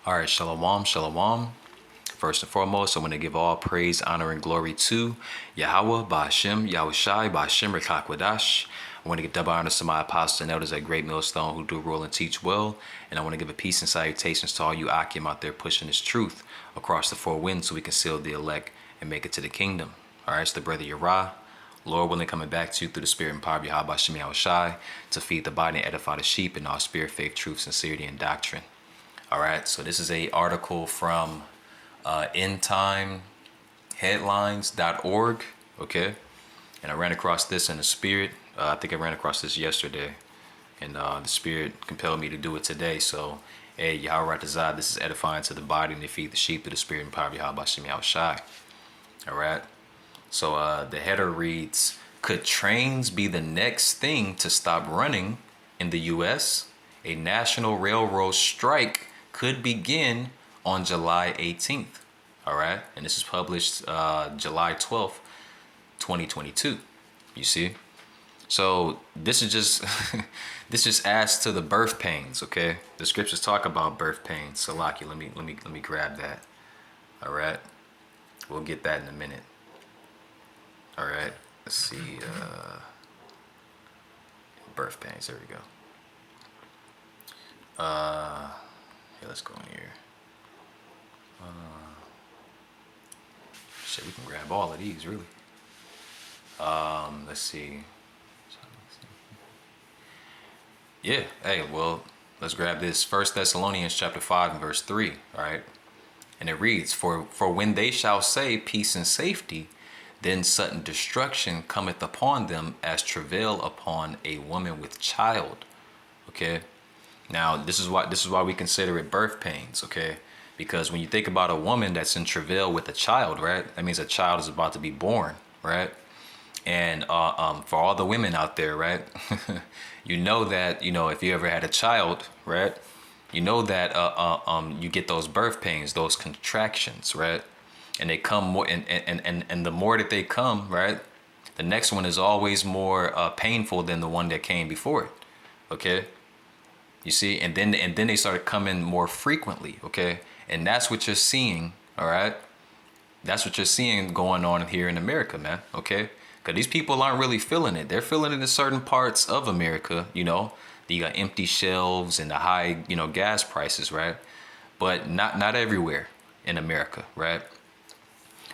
All right, shalom, shalom. First and foremost, I want to give all praise, honor, and glory to Yahweh, Ba'ashem, Yahushai, Ba'ashem, Rekakwadash. I want to give double honors to my apostles and elders at Great Millstone who do rule and teach well. And I want to give a peace and salutations to all you Akim out there pushing this truth across the four winds so we can seal the elect and make it to the kingdom. All right, it's the brother Yerah. Lord willing, coming back to you through the spirit and power of Yahweh, Ba'ashem, Yahushai, to feed the body and edify the sheep in all spirit, faith, truth, sincerity, and doctrine. All right, so this is a article from endtimeheadlines.org, okay? And I ran across this in the spirit. I think I ran across this yesterday, and the spirit compelled me to do it today. So, hey, Yahweh Ratazah, this is edifying to the body and to feed the sheep through the spirit and power of Yahweh Ba'ashem Yahushai. All right, so the header reads, could trains be the next thing to stop running in the U.S.? A national railroad strike could begin on July 18th. All right. And this is published July 12th, 2022. You see? So this is just this just adds to the birth pains, okay? The scriptures talk about birth pains. Salaki, let me grab that. All right. We'll get that in a minute. All right. Let's see. Birth pains. There we go. Yeah, let's go in here. Shit, we can grab all of these, really. Let's see. Yeah, hey, well, let's grab this. 1 Thessalonians chapter 5 and verse 3, all right? And it reads, For when they shall say peace and safety, then sudden destruction cometh upon them as travail upon a woman with child. Okay? Now, this is why we consider it birth pains, okay? Because when you think about a woman that's in travail with a child, right? That means a child is about to be born, right? And for all the women out there, right? You know that, if you ever had a child, right? You know that you get those birth pains, those contractions, right? And they come more, and the more that they come, right? The next one is always more painful than the one that came before it, okay? You see, and then they started coming more frequently, okay? And that's what you're seeing, all right? That's what you're seeing going on here in America, man, okay? Because these people aren't really feeling it. They're feeling it in certain parts of America, you got empty shelves and the high, gas prices, right? But not everywhere in America, right?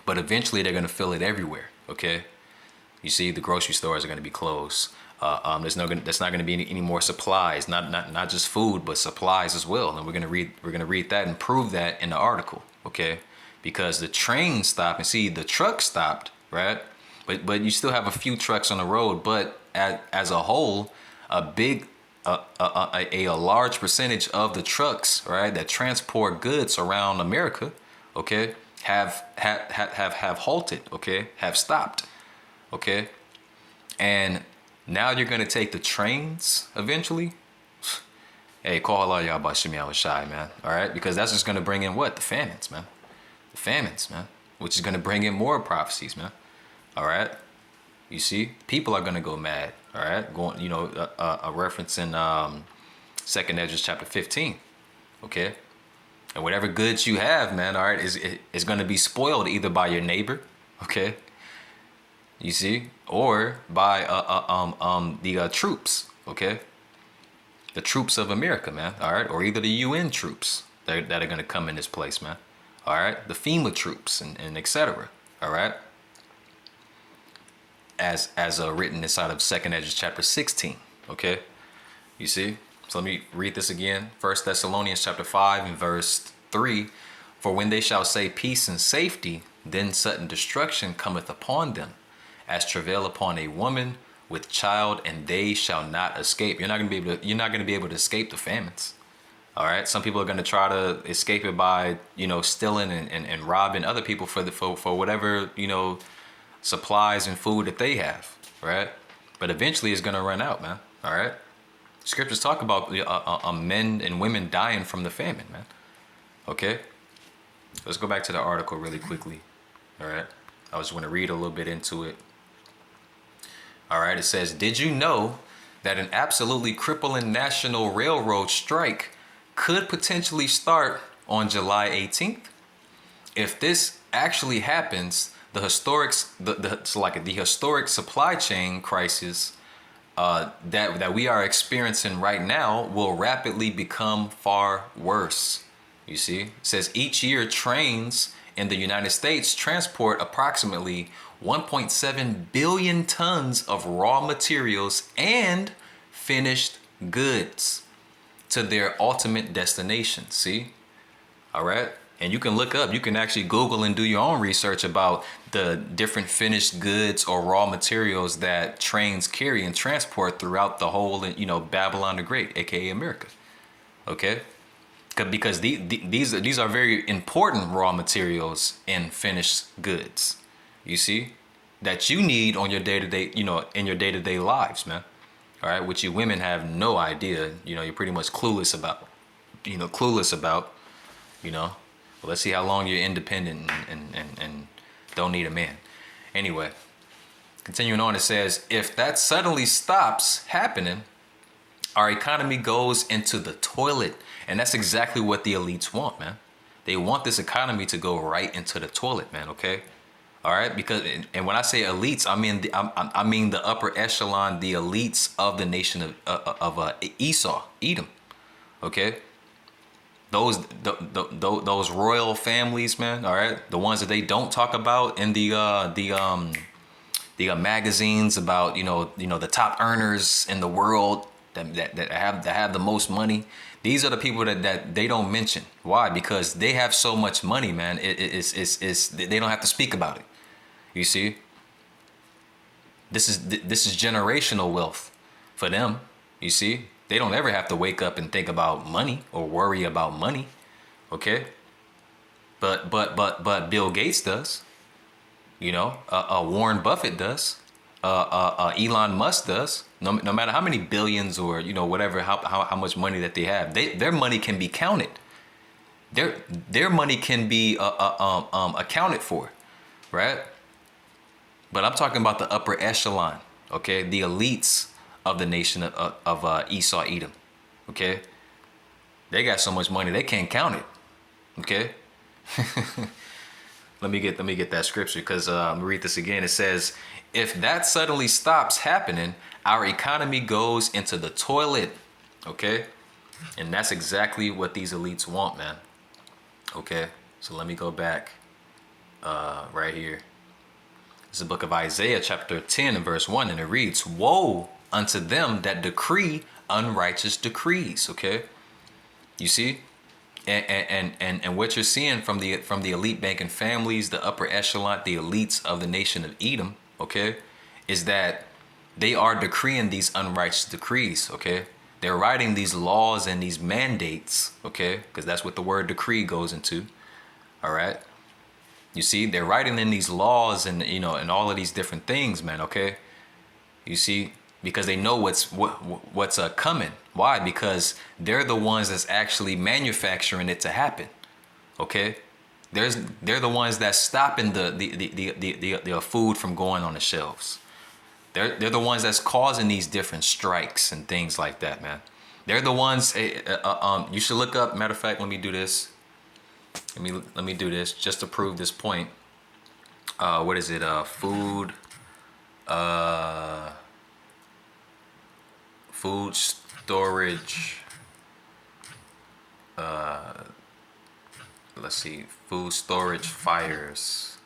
But eventually they're going to feel it everywhere, okay? You see, the grocery stores are going to be closed. There's not going to be any more supplies, not just food, but supplies as well. And we're going to read that and prove that in the article, okay? Because the train stopped, and see, the truck stopped, right? But you still have a few trucks on the road. But as a whole, a large percentage of the trucks, right, that transport goods around America, okay, have halted, okay, have stopped, okay, and now you're going to take the trains eventually. Hey, call Allah Yah Ba'ashem Yahushai, man. All right? Because that's just going to bring in what? The famines, man. The famines, man. Which is going to bring in more prophecies, man. All right? You see? People are going to go mad. All right? Going, a reference in 2nd Ezra chapter 15. Okay? And whatever goods you have, man, all right, is going to be spoiled either by your neighbor, okay? You see, or by the troops, okay? The troops of America, man, all right? Or either the UN troops that are going to come in this place, man, all right? The FEMA troops and etc., all right? As written inside of 2nd Ezra chapter 16, okay? You see? So let me read this again. 1 Thessalonians chapter 5 and verse 3. For when they shall say peace and safety, then sudden destruction cometh upon them, as travail upon a woman with child, and they shall not escape. You're not going to be able to escape the famines. All right. Some people are going to try to escape it by, stealing and robbing other people for whatever, supplies and food that they have. Right. But eventually it's going to run out, man. All right. Scriptures talk about men and women dying from the famine, man. Okay. Let's go back to the article really quickly. All right. I just want to read a little bit into it. All right. It says, did you know that an absolutely crippling national railroad strike could potentially start on July 18th. If this actually happens, the historic supply chain crisis that we are experiencing right now will rapidly become far worse. You see, it says each year trains in the United States transport approximately 1.7 billion tons of raw materials and finished goods to their ultimate destination. See? All right. And you can look up, you can actually Google and do your own research about the different finished goods or raw materials that trains carry and transport throughout the whole, Babylon the Great, aka America. Okay? Because these are very important raw materials in finished goods. You see? That you need on your day-to-day, in your day-to-day lives, man. All right, which you women have no idea. You're pretty much clueless about. Well, let's see how long you're independent and don't need a man. Anyway, continuing on, it says, if that suddenly stops happening, our economy goes into the toilet. And that's exactly what the elites want, man. They want this economy to go right into the toilet, man, okay? All right, because, and when I say elites, I mean the upper echelon, the elites of the nation of Esau, Edom, okay? Those royal families, man. All right, the ones that they don't talk about in the magazines about the top earners in the world that have the most money. These are the people that they don't mention. Why? Because they have so much money, man. It's they don't have to speak about it. You see, this is generational wealth for them. You see, they don't ever have to wake up and think about money or worry about money. Okay, but Bill Gates does. Warren Buffett does. Elon Musk does. No matter how many billions or whatever how much money that they have, their money can be counted. Their money can be accounted for, right? But I'm talking about the upper echelon, okay? The elites of the nation of Esau, Edom, okay? They got so much money they can't count it, okay? Let me get that scripture because let me read this again. It says, if that suddenly stops happening, our economy goes into the toilet, okay? And that's exactly what these elites want, man. Okay, so let me go back right here. It's the book of Isaiah, chapter 10 and verse 1, and it reads, woe unto them that decree unrighteous decrees. Okay, you see, and what you're seeing from the elite banking families, the upper echelon, the elites of the nation of Edom, okay, is that they are decreeing these unrighteous decrees. Okay, they're writing these laws and these mandates. Okay, because that's what the word decree goes into. All right. You see, they're writing in these laws and and all of these different things, man. Okay, you see, because they know what's coming. Why? Because they're the ones that's actually manufacturing it to happen. Okay, they're the ones that's stopping the food from going on the shelves. They're the ones that's causing these different strikes and things like that, man. They're the ones. You should look up. Matter of fact, let me do this. Let me do this just to prove this point. What is it? Food storage. Let's see. Food storage fires.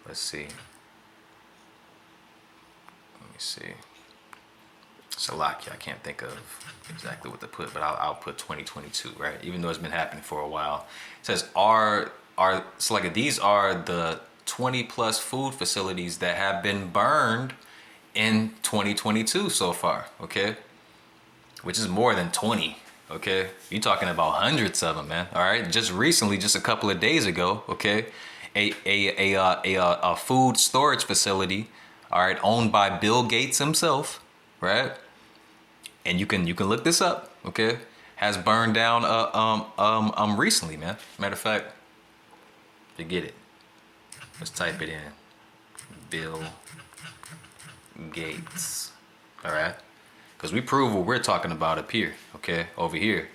Let's see. Let me see. Salakia, I can't think of exactly what to put, but I'll put 2022, right? Even though it's been happening for a while. It says Salakia, these are the 20 plus food facilities that have been burned in 2022 so far, okay? Which is more than 20, okay? You're talking about hundreds of them, man. All right, just recently, just a couple of days ago, okay, a food storage facility, all right, owned by Bill Gates himself, right? And you can look this up, okay? Has burned down recently, man. Matter of fact, forget it. Let's type it in. Bill Gates. All right? Because we prove what we're talking about up here, okay? Over here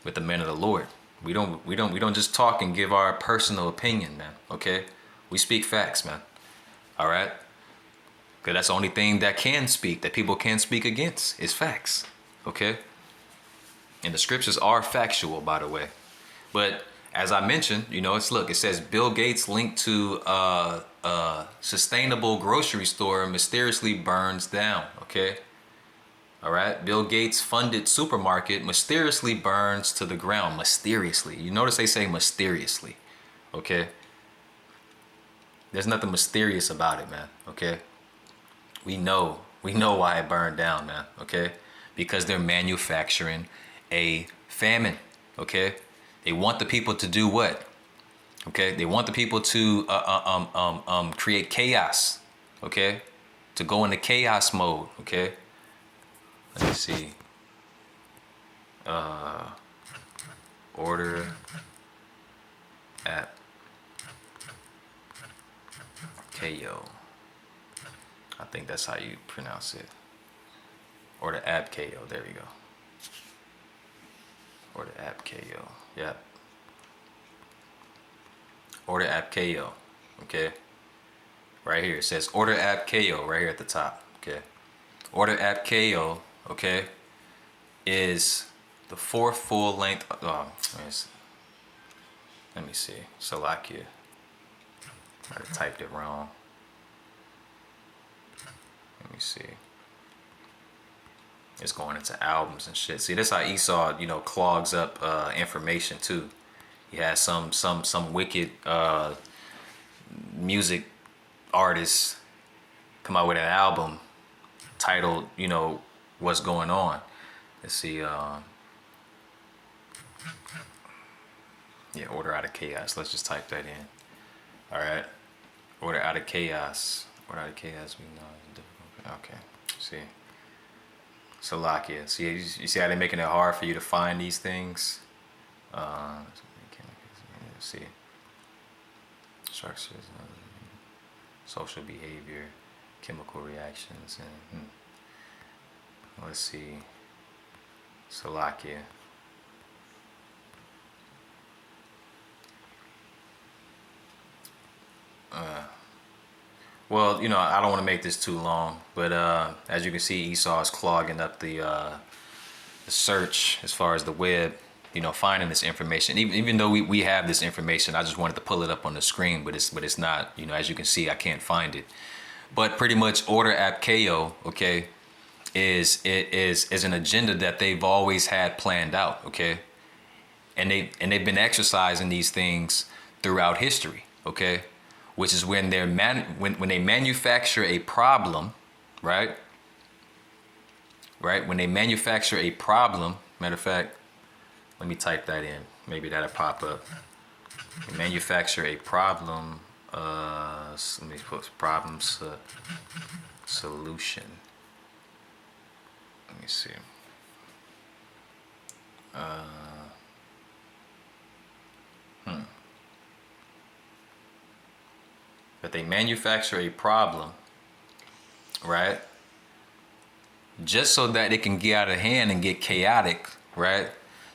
with the men of the Lord, We don't just talk and give our personal opinion, man. Okay, we speak facts, man. All right, because that's the only thing that people can speak against is facts. Okay, and the scriptures are factual, by the way. But as I mentioned, it says Bill Gates linked to sustainable grocery store mysteriously burns down. Okay. All right. Bill Gates funded supermarket mysteriously burns to the ground. Mysteriously. You notice they say mysteriously. Okay. There's nothing mysterious about it, man. Okay. We know why it burned down, man. Okay. Because they're manufacturing a famine. Okay. They want the people to do what? Okay. They want the people to create chaos. Okay. To go into chaos mode. Okay. Let me see. Order app KO. I think that's how you pronounce it. Order app KO. There we go. Order app KO. Yep. Order app KO. Okay. Right here it says order app KO right here at the top. Okay. Order app KO. Okay, is the fourth full length. Oh, let me see. Salakia. I typed it wrong. Let me see. It's going into albums and shit. See, this how Esau, clogs up information too. He has some wicked music artists come out with an album titled, what's going on. Let's see. Yeah, order out of chaos. Let's just type that in. All right. Order out of chaos. Order out of chaos. We know it's difficult. Okay. See. Salakia. See, you see how they're making it hard for you to find these things. Let's see. Structures, social behavior, chemical reactions, and let's see. Salakia. Well, I don't want to make this too long, but as you can see, Esau is clogging up the search as far as the web, finding this information. Even though we have this information, I just wanted to pull it up on the screen, but it's not, as you can see, I can't find it. But pretty much order app KO, okay, is an agenda that they've always had planned out, okay? And they've been exercising these things throughout history, okay? Which is when when they manufacture a problem, right? Right? When they manufacture a problem, matter of fact, let me type that in. Maybe that'll pop up. They manufacture a problem, let me put problem solution. Let me see. But they manufacture a problem, right? Just so that it can get out of hand and get chaotic, right?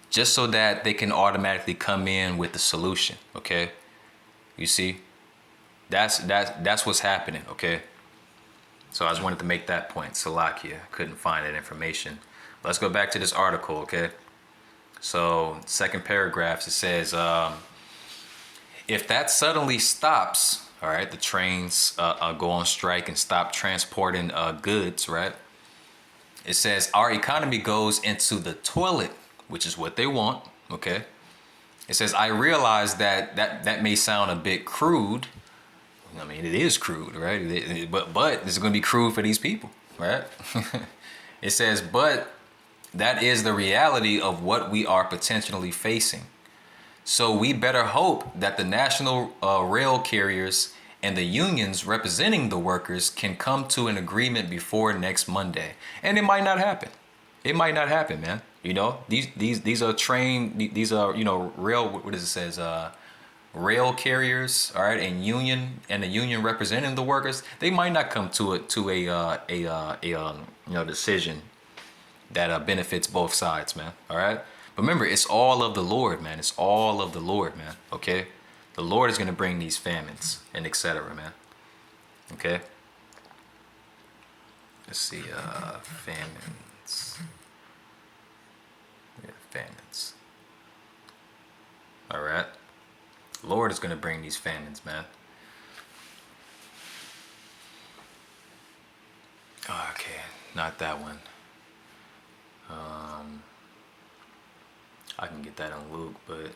Just so that they can automatically come in with the solution, okay? You see? That's what's happening, okay? So I just wanted to make that point. Salakia, couldn't find that information. Let's go back to this article, okay? So second paragraph, it says, if that suddenly stops, all right, the trains go on strike and stop transporting goods, right? It says our economy goes into the toilet, which is what they want, okay? It says, I realize that may sound a bit crude. I mean, it is crude, right? But it's going to be crude for these people, right? It says, but that is the reality of what we are potentially facing. So we better hope that the national rail carriers and the unions representing the workers can come to an agreement before next Monday. And it might not happen. It might not happen, man. These are rail, what does it says? Rail carriers, all right, and the union representing the workers, they might not come to a decision that benefits both sides, man. All right. But remember, it's all of the Lord, man. It's all of the Lord, man. Okay? The Lord is going to bring these famines and etc., man. Okay? Let's see, famines. Yeah, famines. All right. Lord is going to bring these famines, man. Okay, not that one. I can get that in Luke, but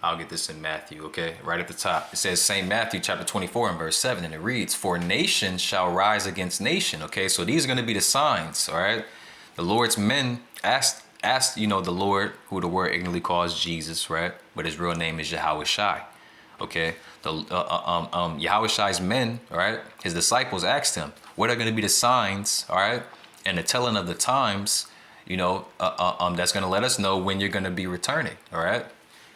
I'll get this in Matthew, okay? Right at the top. It says St. Matthew chapter 24 and verse 7, and it reads, "For nation shall rise against nation." Okay, so these are going to be the signs, all right? The Lord's men asked, the Lord, who the word ignorantly calls Jesus, right? But his real name is Yahweh Shai. Okay, the Yahweh Shai's men, all right, his disciples asked him, what are going to be the signs, all right, and the telling of the times, that's going to let us know when you're going to be returning, all right?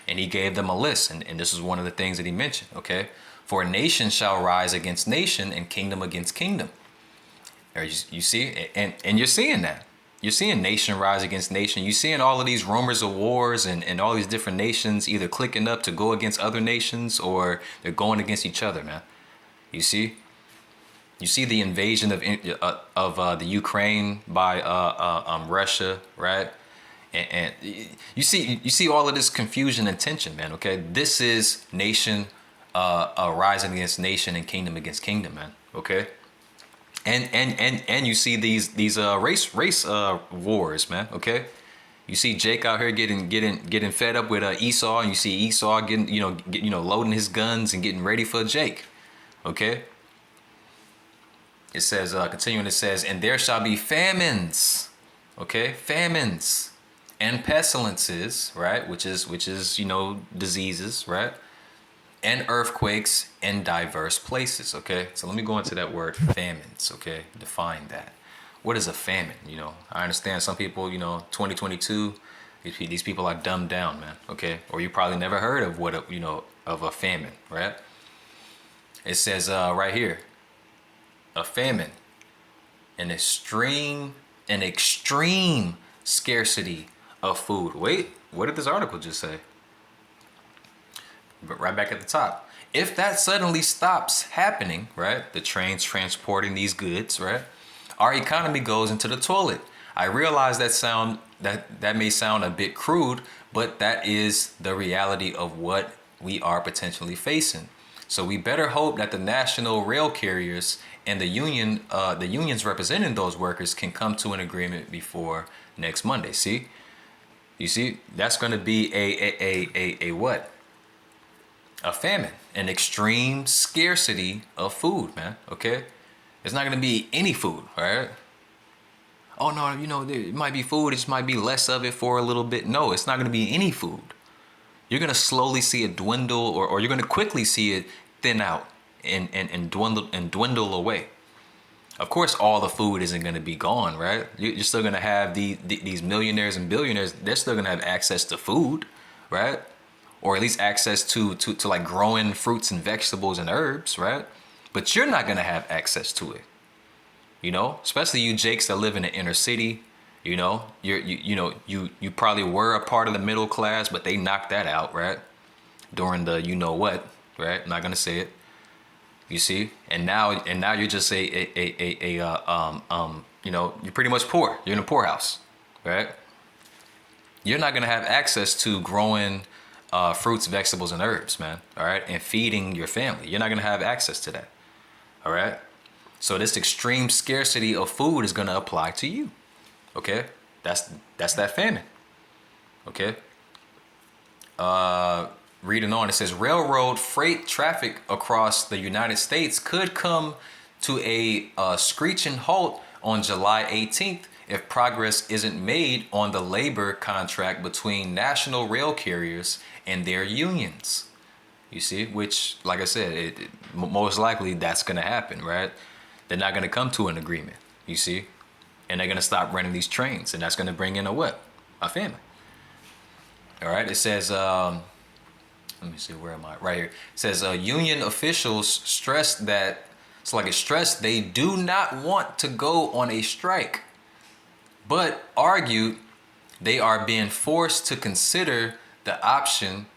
And he gave them a list, and this is one of the things that he mentioned, okay? For nation shall rise against nation and kingdom against kingdom. Or you see, and you're seeing that. You're seeing nation rise against nation. You're seeing all of these rumors of wars and all these different nations either clicking up to go against other nations or they're going against each other, man. You see? You see the invasion of the Ukraine by Russia, right? And you see all of this confusion and tension, man. Okay, this is nation rising against nation and kingdom against kingdom, man. Okay. And you see these race wars, man. Okay, you see Jake out here getting fed up with Esau, and you see Esau getting loading his guns and getting ready for Jake. Okay. It says, continuing, it says, and there shall be famines. Okay, famines and pestilences, right? Which is diseases, right? And earthquakes in diverse places, okay? So let me go into that word famines, okay? Define that. What is a famine? I understand some people, 2022, these people are dumbed down, man, okay? Or you probably never heard of of a famine, right? It says right here, a famine, an extreme scarcity of food. Wait, what did this article just say? But right back at the top. If that suddenly stops happening, right? The trains transporting these goods, right? Our economy goes into the toilet. I realize that may sound a bit crude, but that is the reality of what we are potentially facing. So we better hope that the national rail carriers and the unions representing those workers can come to an agreement before next Monday. See? You see, that's going to be a what? A famine, an extreme scarcity of food, man. Okay, it's not gonna be any food, right? Oh no, there might be food. It just might be less of it for a little bit. No, it's not gonna be any food. You're gonna slowly see it dwindle, or you're gonna quickly see it thin out and dwindle away. Of course, all the food isn't gonna be gone, right? You're still gonna have these millionaires and billionaires. They're still gonna have access to food, right? Or at least access to like growing fruits and vegetables and herbs, right? But you're not gonna have access to it, especially you Jakes that live in the inner city. You probably were a part of the middle class, but they knocked that out, right? During the what, right? I'm not gonna say it. You see, and now you're just you're pretty much poor. You're in a poorhouse, right? You're not gonna have access to growing fruits, vegetables, and herbs, man. All right, and feeding your family. You're not gonna have access to that. All right. So this extreme scarcity of food is gonna apply to you. Okay, that's that famine. Okay. Reading on, it says railroad freight traffic across the United States could come to a screeching halt on July 18th if progress isn't made on the labor contract between national rail carriers and their unions. You see, which, like I said, most likely that's going to happen, right? They're not going to come to an agreement, you see, and they're going to stop running these trains, and that's going to bring in a what? A famine. All right, it says, let me see, where am I? Right here. It says union officials stressed they do not want to go on a strike, but argued They are being forced to consider the option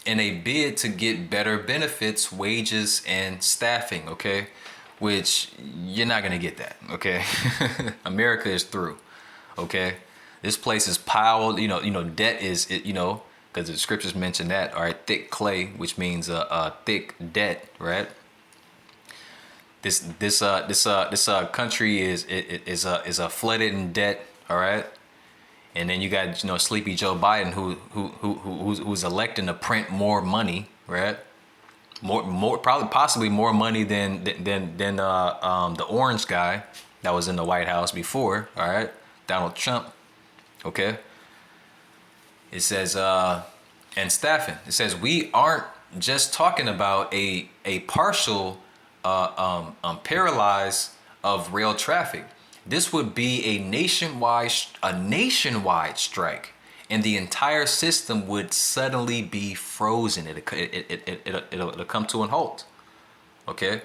in a bid to get better benefits, wages, and staffing, okay? Which you're not gonna get that, okay? America is through, okay? This place is piled, debt is, because the scriptures mention that, all right, thick clay, which means a thick debt, right? This country is a flooded in debt, all right? And then you got sleepy Joe Biden who's electing to print more money, right? More probably possibly more money than the orange guy that was in the White House before, all right? Donald Trump. Okay. It says and staffing. It says we aren't just talking about a partial paralyze of rail traffic. This would be a nationwide strike, and the entire system would suddenly be frozen. It'll come to a halt. Okay.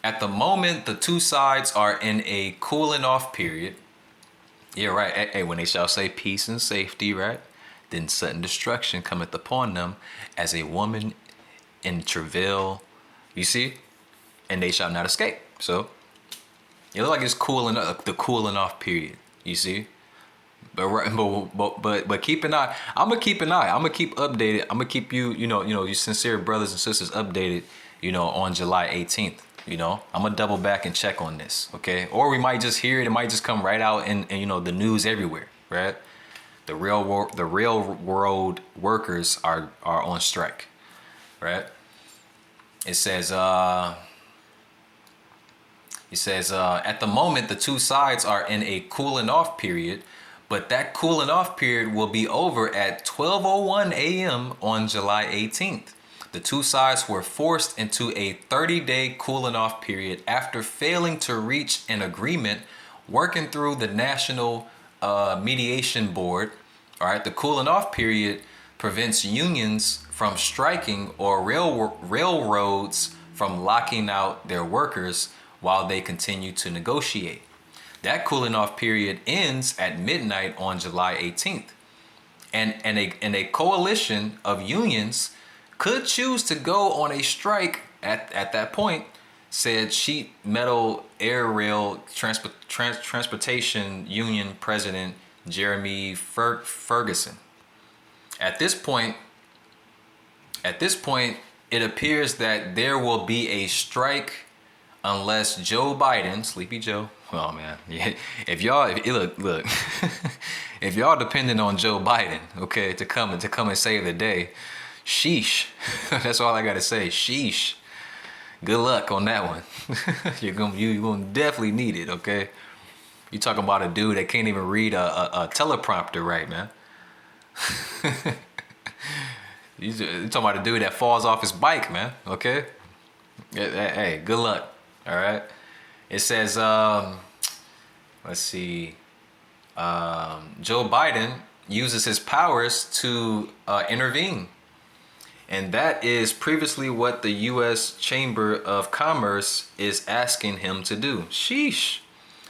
At the moment, the two sides are in a cooling off period. Yeah, right. Hey, when they shall say peace and safety, right? Then sudden destruction cometh upon them as a woman in travail. You see? And they shall not escape. So it looks like it's cooling up, the cooling off period. You see? But keep an eye. I'm gonna keep an eye. I'm gonna keep updated. I'm gonna keep you, you sincere brothers and sisters updated, on July 18th. I'm gonna double back and check on this, okay? Or we might just hear it. It might just come right out in the news everywhere, right? The railroad workers are on strike, right? It says at the moment the two sides are in a cooling off period, but that cooling off period will be over at 12:01 a.m. on July 18th. The two sides were forced into a 30-day cooling off period after failing to reach an agreement working through the National Mediation Board. All right, the cooling off period prevents unions from striking or railroads from locking out their workers while they continue to negotiate. That cooling off period ends at midnight on July 18th. And a coalition of unions could choose to go on a strike at that point, said Sheet Metal Air Rail Transportation Union President Jeremy Ferguson. At this point, it appears that there will be a strike unless Joe Biden, Sleepy Joe. Oh man, yeah. If y'all look, if y'all depending on Joe Biden, okay, to come and save the day, sheesh. That's all I gotta say. Sheesh. Good luck on that one. you're gonna definitely need it, okay? You talking about a dude that can't even read a teleprompter right, man. You talking about a dude that falls off his bike, man. Okay. Hey, good luck. All right. It says, let's see. Joe Biden uses his powers to intervene. And that is previously what the U.S. Chamber of Commerce is asking him to do. Sheesh.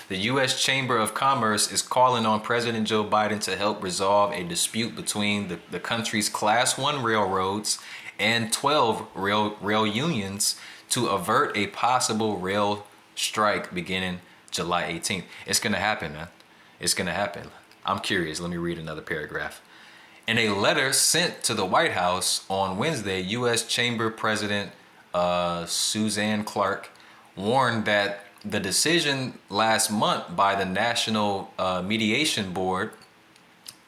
The U.S. Chamber of Commerce is calling on President Joe Biden to help resolve a dispute between the country's Class 1 railroads and 12 rail unions to avert a possible rail strike beginning July 18th. It's going to happen, man. It's going to happen. I'm curious. Let me read another paragraph. In a letter sent to the White House on Wednesday, U.S. Chamber President Suzanne Clark warned that the decision last month by the National Mediation Board,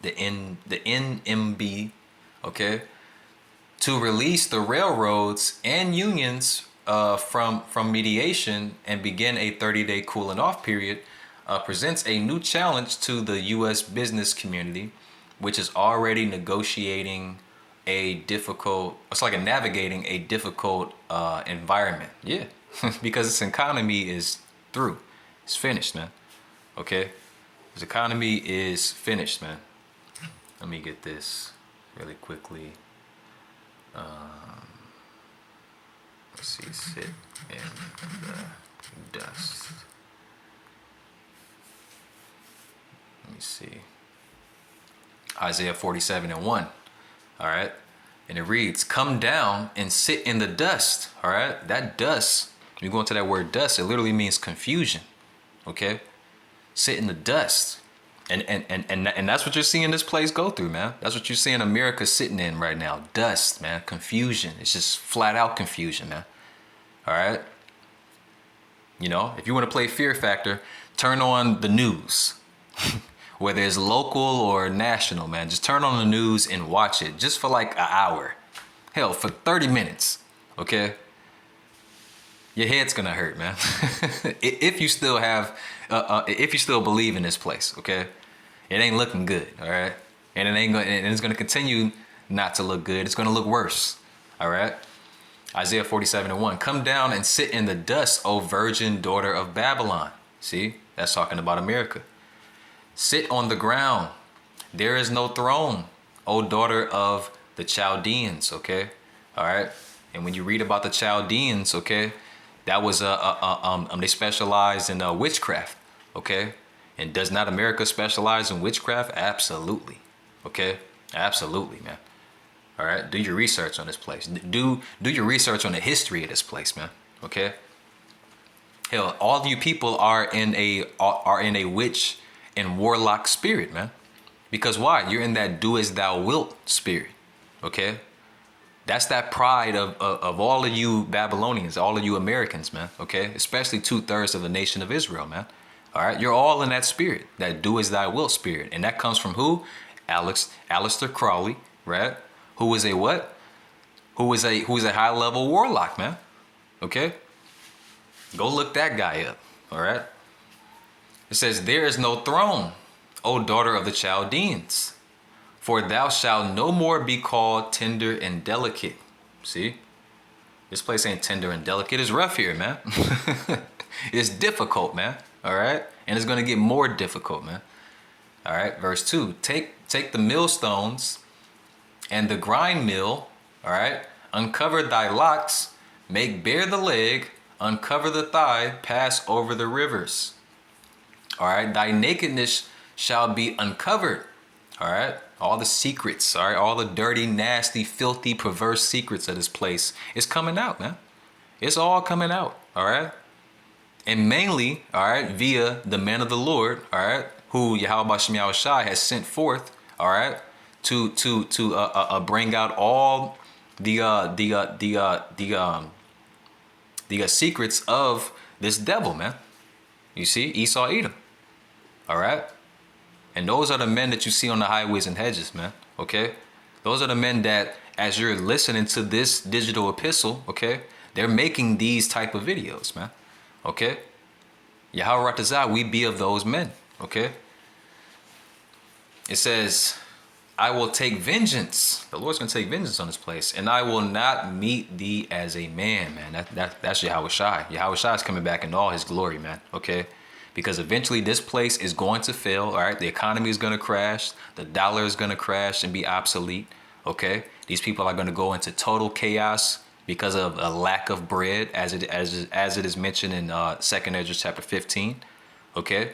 the NMB, okay, to release the railroads and unions from mediation and begin a 30-day cooling off period presents a new challenge to the U.S. business community, which is already navigating a difficult environment. Yeah, because its economy is through. It's finished, man. Okay? Its economy is finished, man. Let me get this really quickly. Let's see. Sit in the dust. Let me see. Isaiah 47:1. All right. And it reads, come down and sit in the dust. All right. That dust, when you go into that word dust, it literally means confusion. Okay. Sit in the dust. And that's what you're seeing this place go through, man. That's what you're seeing America sitting in right now. Dust, man. Confusion. It's just flat out confusion, man. All right. You know, if you want to play fear factor, turn on the news. Whether it's local or national, man, just turn on the news and watch it just for like an hour. Hell, for 30 minutes, okay? Your head's gonna hurt, man. If you still have, if you still believe in this place, okay? It ain't looking good, all right? And it's gonna continue not to look good. It's gonna look worse, all right? Isaiah 47:1, come down and sit in the dust, O virgin daughter of Babylon. See, that's talking about America. Sit on the ground. There is no throne, O daughter of the Chaldeans, okay? All right. And when you read about the Chaldeans, okay, that was they specialized in witchcraft, okay? And does not America specialize in witchcraft? Absolutely. Okay? Absolutely, man. All right? Do your research on this place. Do your research on the history of this place, man. Okay? Hell, all of you people are in a witch and warlock spirit, man. Because why? You're in that do as thou wilt spirit. Okay? That's that pride of all of you Babylonians, all of you Americans, man. Okay? Especially 2/3 of the nation of Israel, man. All right? You're all in that spirit, that do as thou wilt spirit. And that comes from who? Aleister Crowley, right? Who is a what? Who is a high level warlock, man. Okay? Go look that guy up. All right? It says, there is no throne, O daughter of the Chaldeans, for thou shalt no more be called tender and delicate. See? This place ain't tender and delicate. It's rough here, man. It's difficult, man. All right? And it's going to get more difficult, man. All right? Verse 2. Take the millstones and the grind mill, all right? Uncover thy locks, make bare the leg, uncover the thigh, pass over the rivers. All right, thy nakedness shall be uncovered. All right, all the secrets, all right, all the dirty, nasty, filthy, perverse secrets of this place is coming out, man. It's all coming out. All right, and mainly, all right, via the man of the Lord, all right, who Yahweh Bashem Yahushai has sent forth, all right, to bring out all the secrets of this devil, man. You see, Esau, Edom. All right. And those are the men that you see on the highways and hedges, man. Okay. Those are the men that, as you're listening to this digital epistle, okay, they're making these type of videos, man. Okay. Yahweh Ratazah, we be of those men. Okay. It says, I will take vengeance. The Lord's going to take vengeance on this place. And I will not meet thee as a man, man. That's Yahweh Shai. Yahweh Shai is coming back in all his glory, man. Okay. Because eventually this place is going to fail. All right. The economy is going to crash. The dollar is going to crash and be obsolete. Okay. These people are going to go into total chaos because of a lack of bread, as it is mentioned in 2nd Ezra chapter 15. Okay.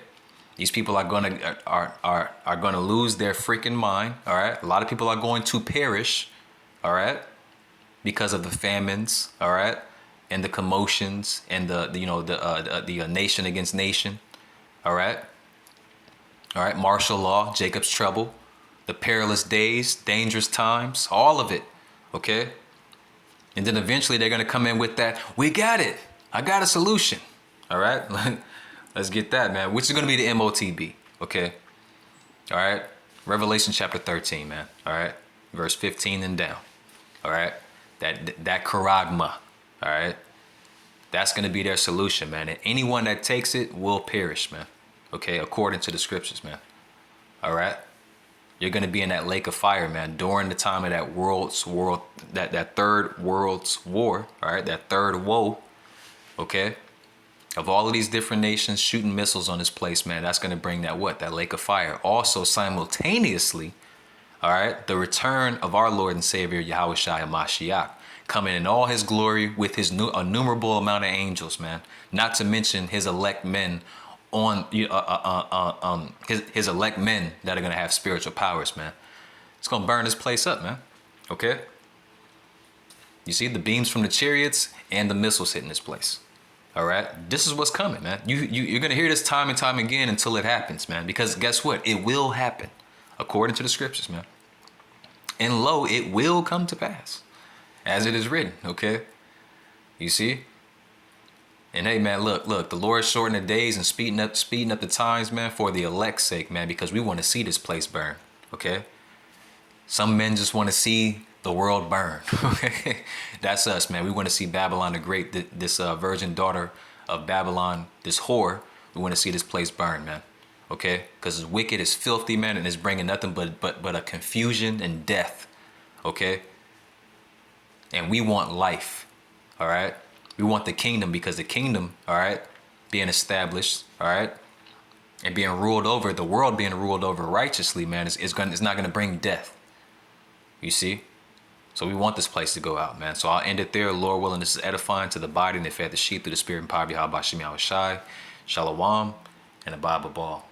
These people are gonna lose their freaking mind. All right. A lot of people are going to perish. All right. Because of the famines. All right. And the commotions and the nation against nation. All right. All right. Martial law, Jacob's trouble, the perilous days, dangerous times, all of it. Okay. And then eventually they're gonna come in with that. We got it. I got a solution. All right. Let's get that, man. Which is going to be the MOTB, okay? All right? Revelation chapter 13, man. All right? Verse 15 and down. All right? That charagma, all right? That's going to be their solution, man. And anyone that takes it will perish, man. Okay? According to the scriptures, man. All right? You're going to be in that lake of fire, man, during the time of that third world's war, all right? That third woe, okay? Of all of these different nations shooting missiles on this place, man, that's going to bring that what? That lake of fire. Also, simultaneously, all right, the return of our Lord and Savior, Yahweh Shai HaMashiach, coming in all his glory with his innumerable amount of angels, man. Not to mention his elect men his elect men that are going to have spiritual powers, man. It's gonna burn this place up, man. Okay? You see the beams from the chariots and the missiles hitting this place. All right? This is what's coming, man. You're gonna hear this time and time again until it happens, man. Because guess what? It will happen, according to the scriptures, man. And lo, it will come to pass, as it is written. Okay? You see? And hey, man, look, the Lord shortened the days and speeding up the times, man, for the elect's sake, man, because we want to see this place burn. Okay? Some men just want to see the world burn. Okay? That's us, man. We want to see Babylon the Great, this virgin daughter of Babylon, this whore. We want to see this place burn, man. Okay? Because it's wicked, it's filthy, man, and it's bringing nothing but a confusion and death. Okay? And we want life. All right? We want the kingdom, because the kingdom, all right, being established, all right, and being ruled over, the world being ruled over righteously, man, it's not going to bring death. You see? So we want this place to go out, man. So I'll end it there. Lord willing, this is edifying to the body and the fed the sheep through the spirit and power of Yahweh Shai, Shalom, and a Bible ball.